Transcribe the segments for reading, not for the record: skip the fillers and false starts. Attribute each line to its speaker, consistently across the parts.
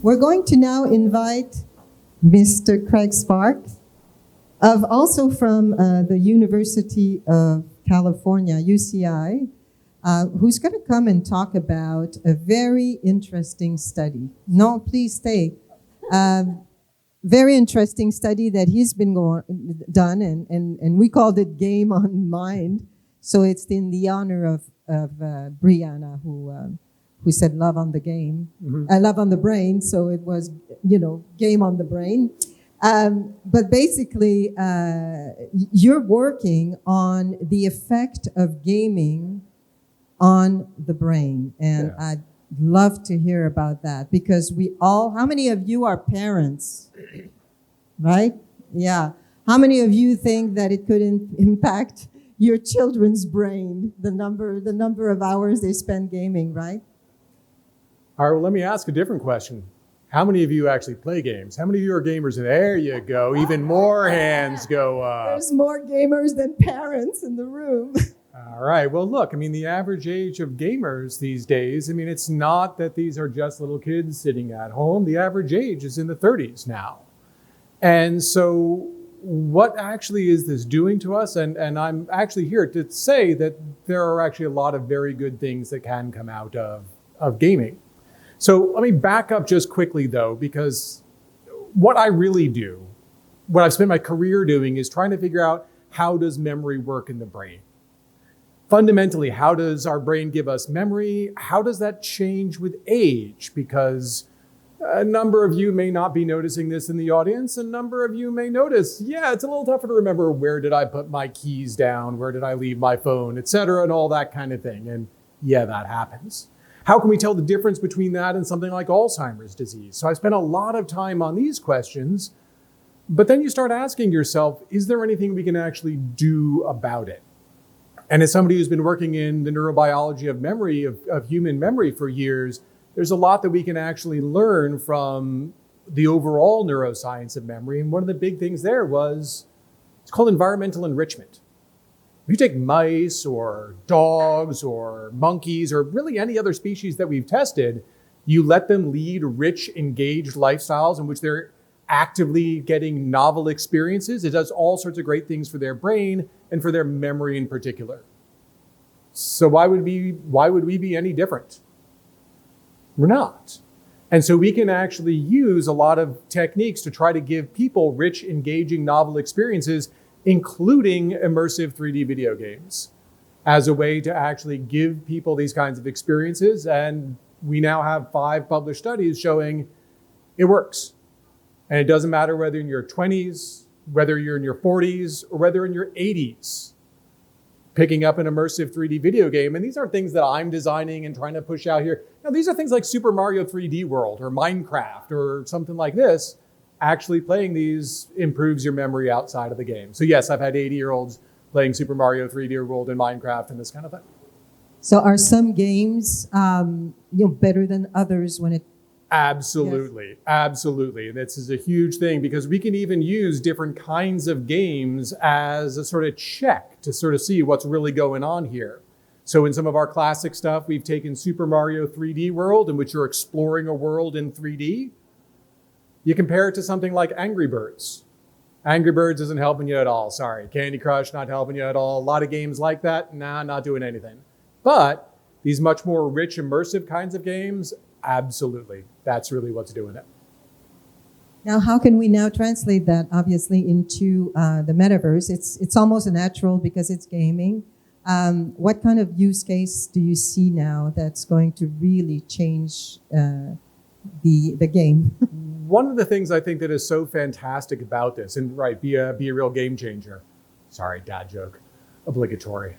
Speaker 1: We're going to now invite Mr. Craig Spark, also from the University of California, UCI, who's going to come and talk about a very interesting study. No, please stay. Very interesting study that he's been done, and we called it Game on Mind. So it's in the honor of Brianna, who said love on the game, love on the brain. So it was, game on the brain. But basically, you're working on the effect of gaming on the brain. And I'd love to hear about that, because how many of you are parents, right? Yeah. How many of you think that it could impact your children's brain, the number of hours they spend gaming, right?
Speaker 2: All right, well, let me ask a different question. How many of you actually play games? How many of you are gamers? There you go. Even more hands go up.
Speaker 1: There's more gamers than parents in the room.
Speaker 2: All right, well, look, the average age of gamers these days, it's not that these are just little kids sitting at home. The average age is in the 30s now. And so what actually is this doing to us? And I'm actually here to say that there are actually a lot of very good things that can come out of gaming. So let me back up just quickly, though, because what I really do, what I've spent my career doing, is trying to figure out, how does memory work in the brain? Fundamentally, how does our brain give us memory? How does that change with age? Because a number of you may not be noticing this in the audience. A number of you may notice, it's a little tougher to remember, where did I put my keys down? Where did I leave my phone, et cetera, and all that kind of thing. And that happens. How can we tell the difference between that and something like Alzheimer's disease? So I spent a lot of time on these questions, but then you start asking yourself, is there anything we can actually do about it? And as somebody who's been working in the neurobiology of memory, of human memory for years, there's a lot that we can actually learn from the overall neuroscience of memory. And one of the big things there it's called environmental enrichment. If you take mice or dogs or monkeys or really any other species that we've tested, you let them lead rich, engaged lifestyles in which they're actively getting novel experiences. It does all sorts of great things for their brain and for their memory in particular. So why would we be any different? We're not. And so we can actually use a lot of techniques to try to give people rich, engaging, novel experiences, including immersive 3D video games, as a way to actually give people these kinds of experiences. And we now have 5 published studies showing it works. And it doesn't matter whether in your 20s, whether you're in your 40s, or whether in your 80s, picking up an immersive 3D video game. And these aren't things that I'm designing and trying to push out here. No, these are things like Super Mario 3D World or Minecraft or something like this. Actually playing these improves your memory outside of the game. So yes, I've had 80-year-olds playing Super Mario 3D World and Minecraft and this kind of thing.
Speaker 1: So are some games better than others when it...
Speaker 2: Absolutely. Yes. Absolutely. And this is a huge thing, because we can even use different kinds of games as a sort of check to sort of see what's really going on here. So in some of our classic stuff, we've taken Super Mario 3D World, in which you're exploring a world in 3D. You compare it to something like Angry Birds. Angry Birds isn't helping you at all. Sorry. Candy Crush, not helping you at all. A lot of games like that, not doing anything. But these much more rich, immersive kinds of games, absolutely. That's really what's doing it.
Speaker 1: Now, how can we now translate that, obviously, into the metaverse? It's almost natural because it's gaming. What kind of use case do you see now that's going to really change the game?
Speaker 2: One of the things I think that is so fantastic about this, and be a real game changer. Sorry, dad joke, obligatory.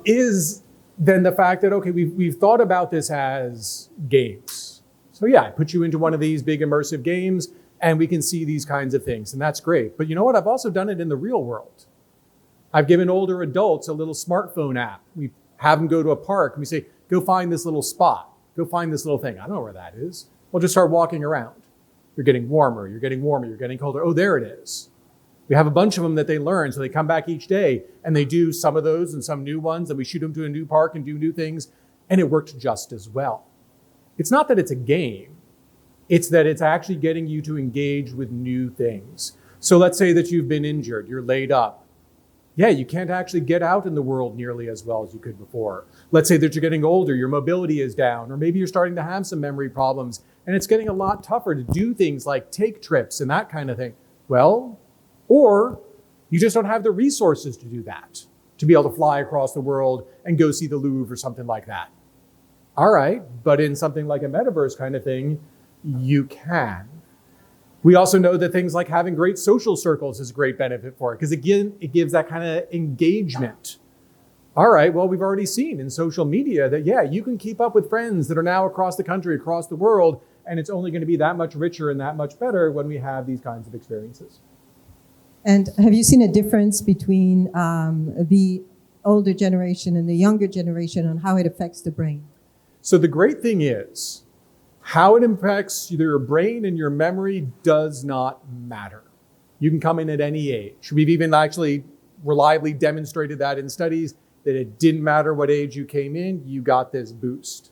Speaker 2: Is then the fact that, okay, we've thought about this as games. So I put you into one of these big immersive games and we can see these kinds of things, and that's great. But you know what? I've also done it in the real world. I've given older adults a little smartphone app. We have them go to a park and we say, go find this little spot. Go find this little thing. I don't know where that is. Well, just start walking around. You're getting warmer, you're getting colder. Oh, there it is. We have a bunch of them that they learn. So they come back each day and they do some of those and some new ones, and we shoot them to a new park and do new things. And it worked just as well. It's not that it's a game. It's that it's actually getting you to engage with new things. So let's say that you've been injured, you're laid up. Yeah, you can't actually get out in the world nearly as well as you could before. Let's say that you're getting older, your mobility is down, or maybe you're starting to have some memory problems, and it's getting a lot tougher to do things like take trips and that kind of thing. Well, or you just don't have the resources to do that, to be able to fly across the world and go see the Louvre or something like that. All right, but in something like a metaverse kind of thing, you can. We also know that things like having great social circles is a great benefit for it, because again, it gives that kind of engagement. All right, well, we've already seen in social media that, yeah, you can keep up with friends that are now across the country, across the world, and it's only going to be that much richer and that much better when we have these kinds of experiences.
Speaker 1: And have you seen a difference between the older generation and the younger generation on how it affects the brain?
Speaker 2: So the great thing is, how it impacts your brain and your memory does not matter. You can come in at any age. We've even actually reliably demonstrated that in studies, that it didn't matter what age you came in, you got this boost.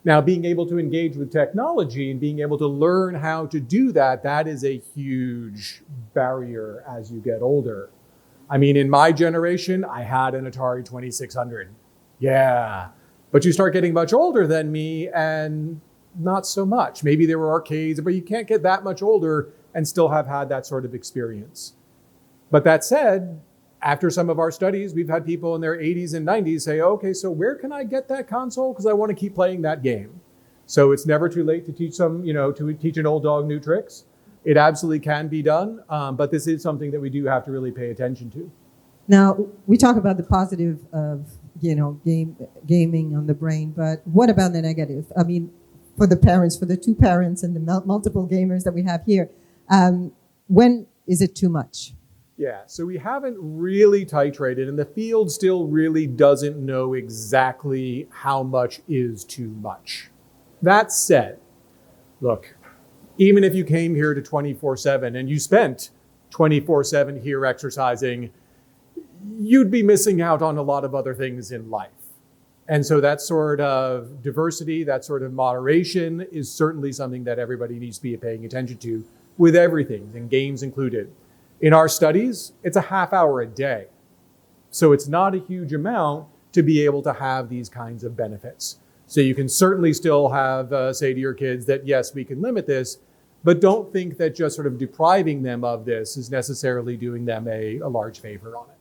Speaker 2: Now, being able to engage with technology and being able to learn how to do that, that is a huge barrier as you get older. I mean, in my generation, I had an Atari 2600. Yeah, but you start getting much older than me and not so much. Maybe there were arcades, but you can't get that much older and still have had that sort of experience. But that said, after some of our studies, we've had people in their 80s and 90s say, okay, so where can I get that console? Because I want to keep playing that game. So it's never too late to teach to teach an old dog new tricks. It absolutely can be done, but this is something that we do have to really pay attention to.
Speaker 1: Now, we talk about the positive of, gaming on the brain, but what about the negative? I mean, for the parents, for the two parents and the multiple gamers that we have here, when is it too much?
Speaker 2: Yeah, so we haven't really titrated, and the field still really doesn't know exactly how much is too much. That said, look, even if you came here to 24/7 and you spent 24/7 here exercising, you'd be missing out on a lot of other things in life. And so that sort of diversity, that sort of moderation is certainly something that everybody needs to be paying attention to with everything, and games included. In our studies, it's a half hour a day. So it's not a huge amount to be able to have these kinds of benefits. So you can certainly still have, say to your kids that, yes, we can limit this, but don't think that just sort of depriving them of this is necessarily doing them a large favor on it.